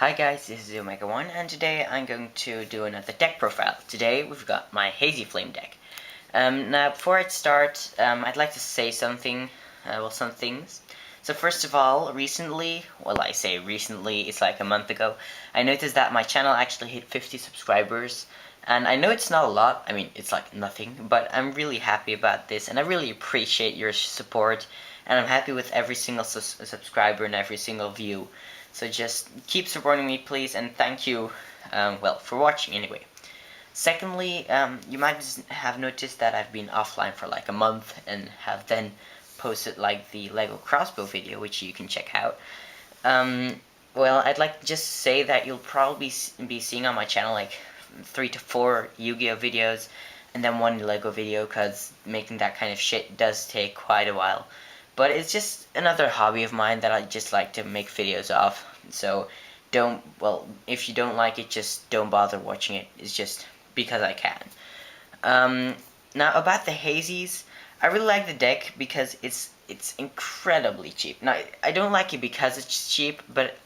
Hi guys, this is Omega1 and today I'm going to do another deck profile. Today we've got my Hazy Flame deck. Now before I start, I'd like to say something, some things. So first of all, recently, well I say recently, it's like a month ago, I noticed that my channel actually hit 50 subscribers. And I know it's not a lot, I mean it's like nothing, but I'm really happy about this and I really appreciate your support. And I'm happy with every single subscriber and every single view. So just keep supporting me please, and thank you, well, for watching anyway. Secondly, you might have noticed that I've been offline for like a month and have then posted like the Lego crossbow video, which you can check out. Well, I'd like to just say that you'll probably be seeing on my channel like 3 to 4 Yu-Gi-Oh videos and then 1 Lego video, because making that kind of shit does take quite a while. But it's just another hobby of mine that I just like to make videos of. So if you don't like it, just don't bother watching it. It's just because I can. Now about the Hazies, I really like the deck because it's incredibly cheap. Now I don't like it because it's cheap, but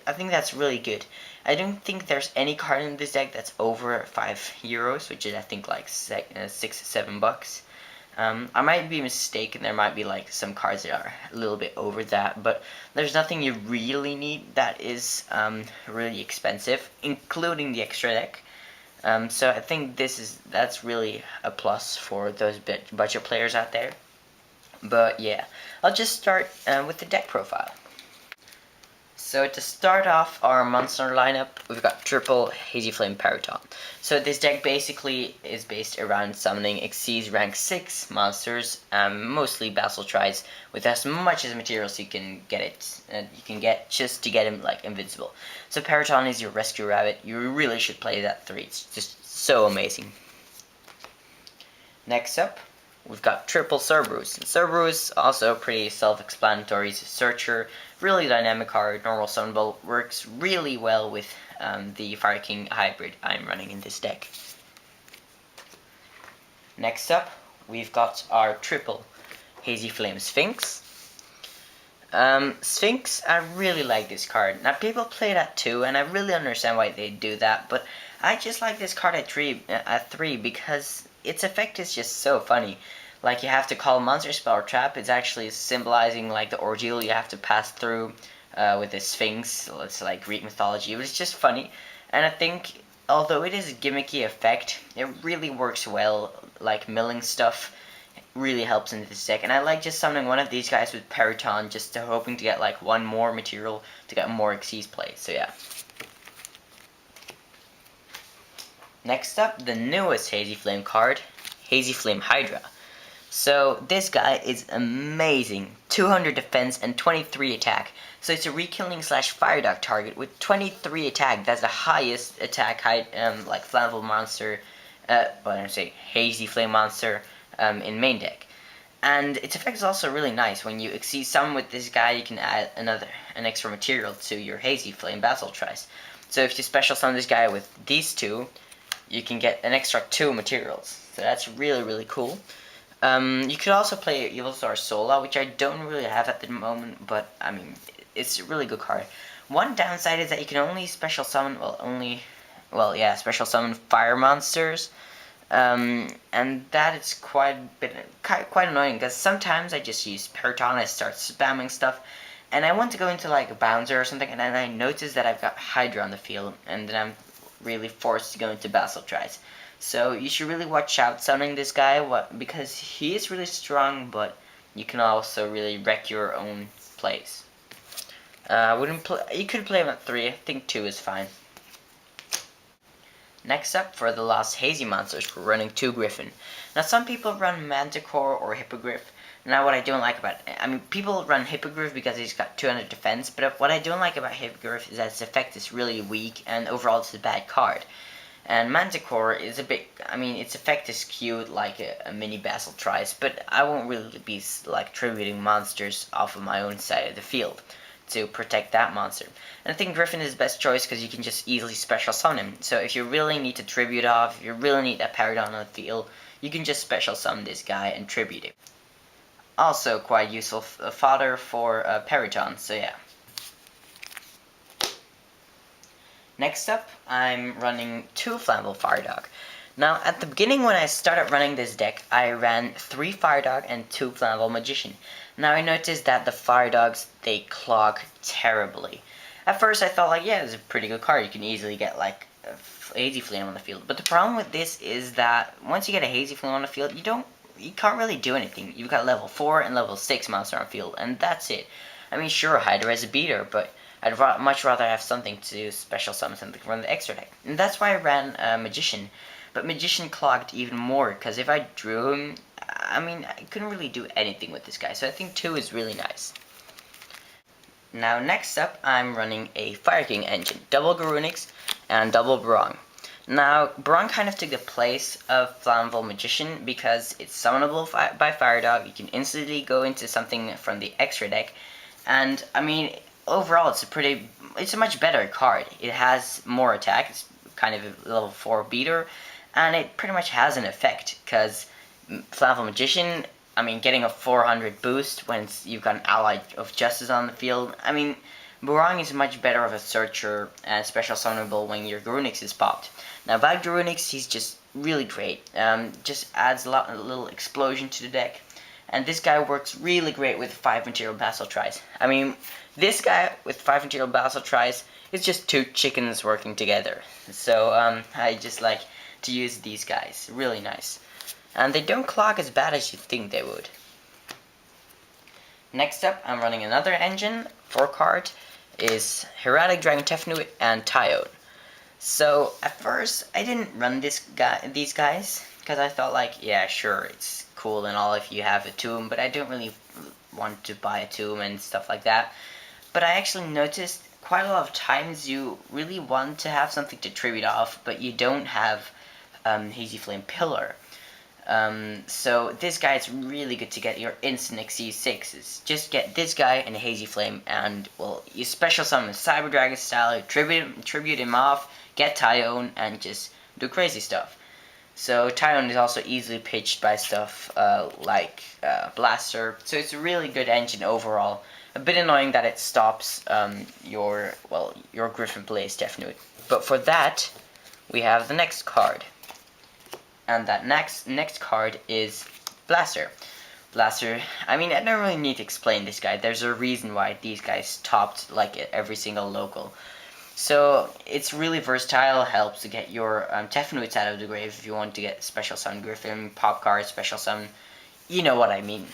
I think that's really good. I don't think there's any card in this deck that's over €5, which is I think like $6-7. I might be mistaken, there might be like some cards that are a little bit over that, but there's nothing you really need that is really expensive, including the extra deck. So I think that's really a plus for those budget players out there. But yeah, I'll just start with the deck profile. So to start off our monster lineup, we've got triple Hazy Flame Periton. So this deck basically is based around summoning Xyz rank 6 monsters, mostly Basal Tries, with as much as materials you can get just to get him like invincible. So Periton is your rescue rabbit. You really should play that 3. It's just so amazing. Next up, we've got triple Cerberus. Cerberus, also pretty self-explanatory. Searcher, really dynamic card, normal summon bolt, works really well with the Fire King hybrid I'm running in this deck. Next up, we've got our triple Hazy Flame Sphinx. Sphinx, I really like this card. Now people play that too, and I really understand why they do that, but I just like this card at 3 because its effect is just so funny. Like, you have to call monster spell or trap. It's actually symbolizing like the ordeal you have to pass through with the Sphinx. So it's like Greek mythology, but it's just funny. And I think, although it is a gimmicky effect, it really works well. Like, milling stuff really helps in this deck. And I like just summoning one of these guys with Periton, just hoping to get like 1 more material to get more Xyz play. So yeah. Next up, the newest Hazy Flame card, Hazy Flame Hydra. So this guy is amazing. 200 defense and 23 attack. So it's a Rekindling / Firedog target with 23 attack. That's the highest attack height, like flammable monster, Hazy Flame monster in main deck. And its effect is also really nice. When you exceed summon with this guy, you can add an extra material to your Hazy Flame Basal Tries. So if you special summon this guy with these 2, you can get an extra 2 materials. So that's really, really cool. You could also play Evil Star Sola, which I don't really have at the moment, but I mean, it's a really good card. One downside is that you can only special summon, special summon fire monsters, and that is quite annoying, because sometimes I just use Periton, I start spamming stuff, and I want to go into like a Bouncer or something, and then I notice that I've got Hydra on the field, and then I'm really forced to go into Basal Tries. So you should really watch out summoning this guy, because he is really strong, but you can also really wreck your own plays. You could play him at 3. I think 2 is fine. Next up, for the last Hazy monsters, we're running 2 Griffin. Now some people run Manticore or Hippogriff. Now what I don't like about it, I mean, people run Hippogriff because he's got 200 defense, but what I don't like about Hippogriff is that its effect is really weak, and overall it's a bad card. And Manticore is a bit, I mean, its effect is cute, like a mini Basal Tries, but I won't really be like tributing monsters off of my own side of the field to protect that monster. And I think Griffin is the best choice because you can just easily special summon him. So if you really need to tribute off, if you really need that Periton on the field, you can just special summon this guy and tribute him. Also quite useful fodder for Periton, so yeah. Next up, I'm running 2 Flammable Firedog. Now, at the beginning when I started running this deck, I ran 3 Firedog and 2 Flammable Magician. Now I noticed that the Firedogs, they clog terribly. At first I thought like, yeah, it's a pretty good card, you can easily get like a Hazy Flame on the field. But the problem with this is that once you get a Hazy Flame on the field, you can't really do anything. You've got level 4 and level 6 monster on field, and that's it. I mean, sure, Hydra is a beater, but I'd much rather have something to special summon something from the extra deck. And that's why I ran Magician. But Magician clogged even more, because if I drew him, I mean, I couldn't really do anything with this guy. So I think 2 is really nice. Now, next up, I'm running a Fire King engine. Double Garunix and double Barong. Now, Barong kind of took the place of Flammable Magician because it's summonable by Firedog. You can instantly go into something from the extra deck. And, I mean, overall, it's a much better card. It has more attack, it's kind of a level 4 beater, and it pretty much has an effect, because Flammable Magician, I mean, getting a 400 boost when you've got an Ally of Justice on the field, I mean, Barong is much better of a searcher and special summonable when your Garunix is popped. Now, without Garunix, he's just really great, just adds a little explosion to the deck. And this guy works really great with 5 Material Basalt Tries. I mean, this guy with 5 Material Basalt Tries is just 2 chickens working together. So, I just like to use these guys. Really nice. And they don't clog as bad as you think they would. Next up, I'm running another engine. 4 card is Herratic Dragon Tefnut and Tyone. So, at first, I didn't run these guys, because I thought like, yeah, sure, it's cool and all if you have a tomb, but I don't really want to buy a tomb and stuff like that. But I actually noticed quite a lot of times you really want to have something to tribute off, but you don't have Hazy Flame Pillar. So this guy is really good to get your instant Xyz 6s. Just get this guy and Hazy Flame, and well, you special summon Cyber Dragon style, you tribute him off, get Tyone, and just do crazy stuff. So Tyone is also easily pitched by stuff like Blaster, so it's a really good engine overall. A bit annoying that it stops your Griffin plays Tefnut. But for that, we have the next card. And that next card is Blaster. Blaster, I mean, I don't really need to explain this guy. There's a reason why these guys topped like every single local. So it's really versatile, helps to get your Tefnuts out of the grave if you want to get special summon Griffin, pop card, special summon, you know what I mean.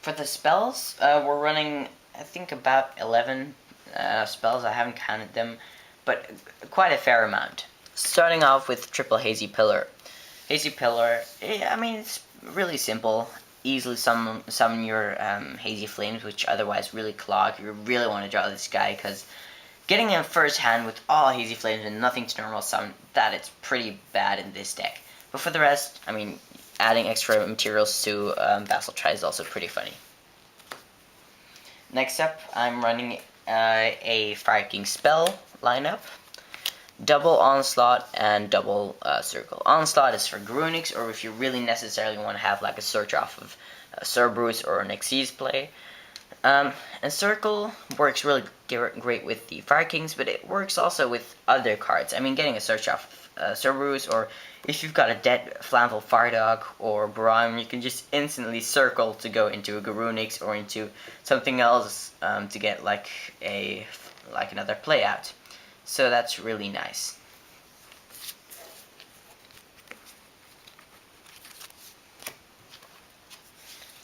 For the spells, we're running, I think, about 11 spells. I haven't counted them, but quite a fair amount. Starting off with triple Hazy Pillar. Hazy Pillar, I mean, it's really simple. Easily summon your Hazy Flames, which otherwise really clog. You really want to draw this guy, because getting him first hand with all Hazy Flames and nothing to normal summon, that is pretty bad in this deck. But for the rest, I mean, adding extra materials to Basalt Try is also pretty funny. Next up, I'm running a Fire King spell lineup. Double Onslaught and double Circle. Onslaught is for Garunix, or if you really necessarily want to have like a search off of Cerberus or an Xyz play. And Circle works really great with the Fire Kings, but it works also with other cards. I mean, getting a search off of Cerberus, or if you've got a dead Flammable Firedog or Barong, you can just instantly Circle to go into a Garunix or into something else to get like another play out. So that's really nice.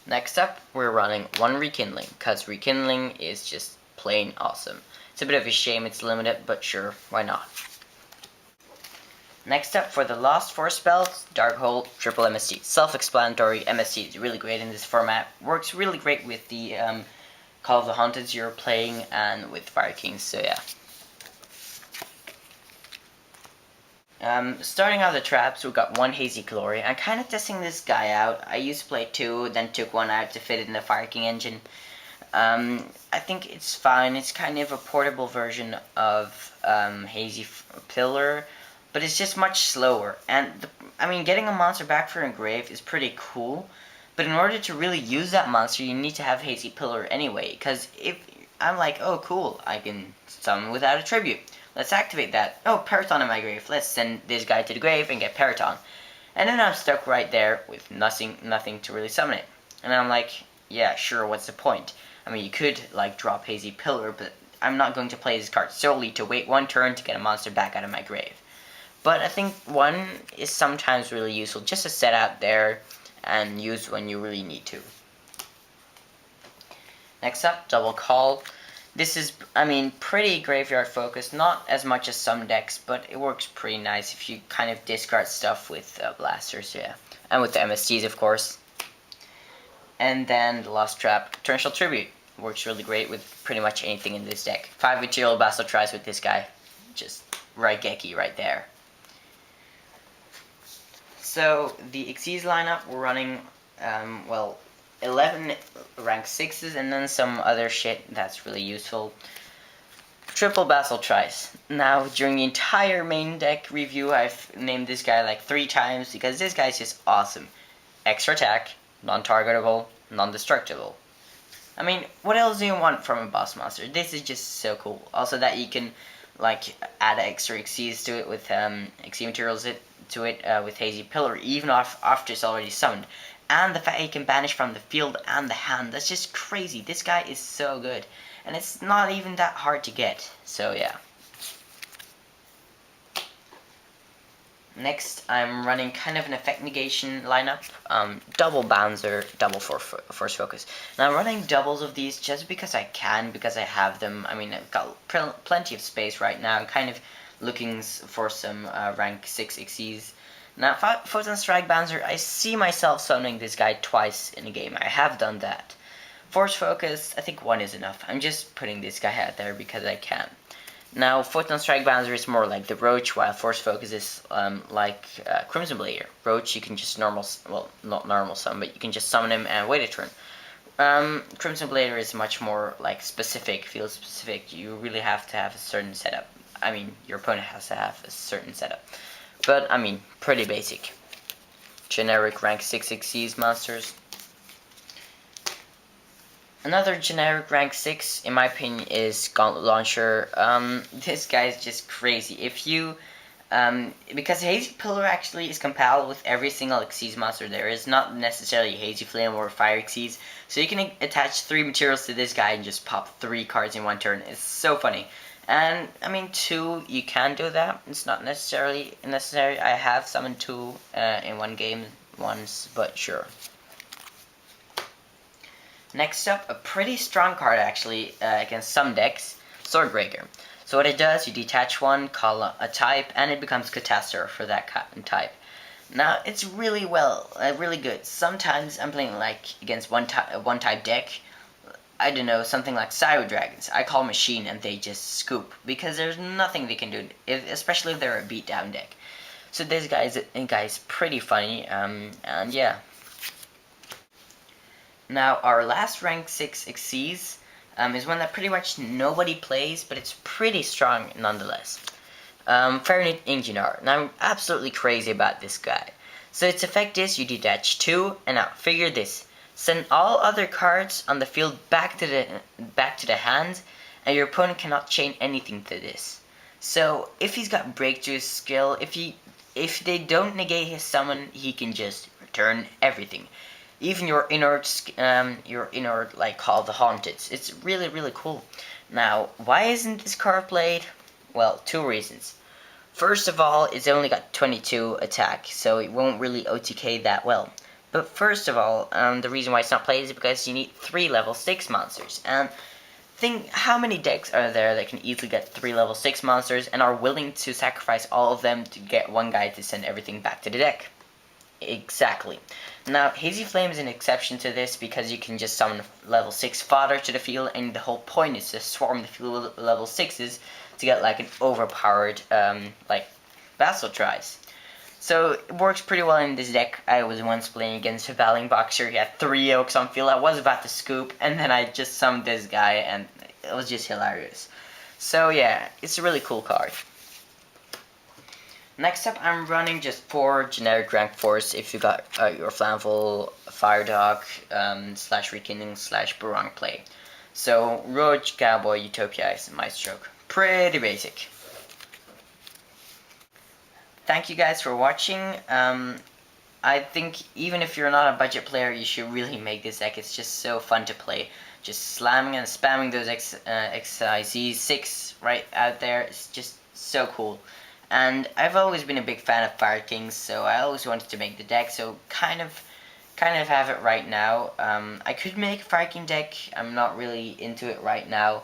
Next up, we're running 1 Rekindling, because Rekindling is just plain awesome. It's a bit of a shame it's limited, but sure, why not? Next up, for the last 4 spells, Dark Hole, triple MST. Self-explanatory, MST is really great in this format. Works really great with the Call of the Haunted you're playing and with Fire Kings, so yeah. Starting out the traps, we've got 1 Hazy Glory. I'm kind of testing this guy out. I used to play 2, then took 1 out to fit it in the Fire King engine. I think it's fine. It's kind of a portable version of Hazy Pillar, but it's just much slower. And, I mean, getting a monster back for engrave is pretty cool, but in order to really use that monster, you need to have Hazy Pillar anyway, because if I'm like, oh cool, I can summon without a tribute. Let's activate that. Oh, Periton in my grave. Let's send this guy to the grave and get Periton. And then I'm stuck right there with nothing to really summon it. And I'm like, yeah, sure, what's the point? I mean, you could, like, drop Hazy Pillar, but I'm not going to play this card solely to wait one turn to get a monster back out of my grave. But I think one is sometimes really useful just to set out there and use when you really need to. Next up, Double Call. This is, I mean, pretty graveyard focused, not as much as some decks, but it works pretty nice if you kind of discard stuff with blasters, yeah. And with the MSTs, of course. And then the last trap, Torrential Tribute. Works really great with pretty much anything in this deck. 5 material Basel tries with this guy. Just Raigeki right there. So, the Xyz lineup, we're running, well, 11 rank 6s and then some other shit that's really useful. Triple Basel tries. Now, during the entire main deck review, I've named this guy like 3 times because this guy's just awesome. Extra attack, non-targetable, non-destructible. I mean, what else do you want from a boss monster? This is just so cool. Also that you can, like, add extra Xyz to it with Xyz materials to it with Hazy Pillar, even after it's already summoned. And the fact he can banish from the field and the hand, that's just crazy. This guy is so good. And it's not even that hard to get. So yeah. Next, I'm running kind of an effect negation lineup. Double Bouncer, double Force Focus. Now I'm running doubles of these just because I can, because I have them. I mean, I've got plenty of space right now. I'm kind of looking for some rank 6 Xyz. Now, Photon Strike Bouncer, I see myself summoning this guy twice in a game. I have done that. Force Focus, I think 1 is enough. I'm just putting this guy out there because I can. Now, Photon Strike Bouncer is more like the Roach, while Force Focus is like Crimson Blader. Roach, you can just well, not normal summon, but you can just summon him and wait a turn. Crimson Blader is much more like specific, field specific. You really have to have a certain setup. I mean, your opponent has to have a certain setup. But, I mean, pretty basic. Generic rank 6 Xyz monsters. Another generic rank 6, in my opinion, is Gauntlet Launcher. This guy is just crazy. If you, because Hazy Pillar actually is compatible with every single Xyz monster there is, not necessarily Hazy Flame or Fire Xyz. So you can attach 3 materials to this guy and just pop 3 cards in one turn. It's so funny. And, I mean, 2, you can do that. It's not necessarily necessary. I have summoned 2 in one game once, but sure. Next up, a pretty strong card actually against some decks, Swordbreaker. So what it does, you detach 1, call a type, and it becomes Catastrophe for that type. Now, it's really really good. Sometimes I'm playing like against one type deck, I don't know, something like Cyber Dragons. I call Machine and they just scoop, because there's nothing they can do, especially if they're a beatdown deck. So this guy's pretty funny, and yeah. Now, our last rank 6 Xyz is one that pretty much nobody plays, but it's pretty strong nonetheless. Herratic Dragon. Now, I'm absolutely crazy about this guy. So its effect is you detach 2, and now figure this: send all other cards on the field back to the hand, and your opponent cannot chain anything to this. So if he's got breakthrough skill, if they don't negate his summon, he can just return everything. Even your inert, like called the Haunted. It's really cool. Now, why isn't this card played? Well, 2 reasons. First of all, it's only got 22 attack, so it won't really OTK that well. But first of all, the reason why it's not played is because you need 3 level 6 monsters. And think how many decks are there that can easily get 3 level 6 monsters and are willing to sacrifice all of them to get one guy to send everything back to the deck? Exactly. Now, Hazy Flame is an exception to this because you can just summon level 6 fodder to the field, and the whole point is to swarm the field with level 6s to get like an overpowered, like, Vassal tries. So, it works pretty well in this deck. I was once playing against a Battling Boxer. He had 3 Oaks on field. I was about to scoop, and then I just summoned this guy, and it was just hilarious. So, yeah, it's a really cool card. Next up, I'm running just 4 generic rank 4s if you got your Flammable, Firedog, /Rekindling /Barong play. So Roach, Cowboy, Utopia is my stroke. Pretty basic. Thank you guys for watching. I think even if you're not a budget player, you should really make this deck. It's just so fun to play. Just slamming and spamming those XIZ6 right out there. It's just so cool. And I've always been a big fan of Fire Kings, so I always wanted to make the deck. So kind of have it right now. I could make a Fire King deck. I'm not really into it right now,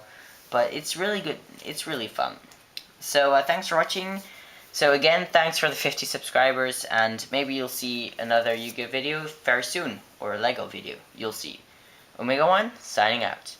but it's really good. It's really fun. So thanks for watching. So again, thanks for the 50 subscribers, and maybe you'll see another Yu-Gi-Oh video very soon, or a Lego video, you'll see. Omega 1, signing out.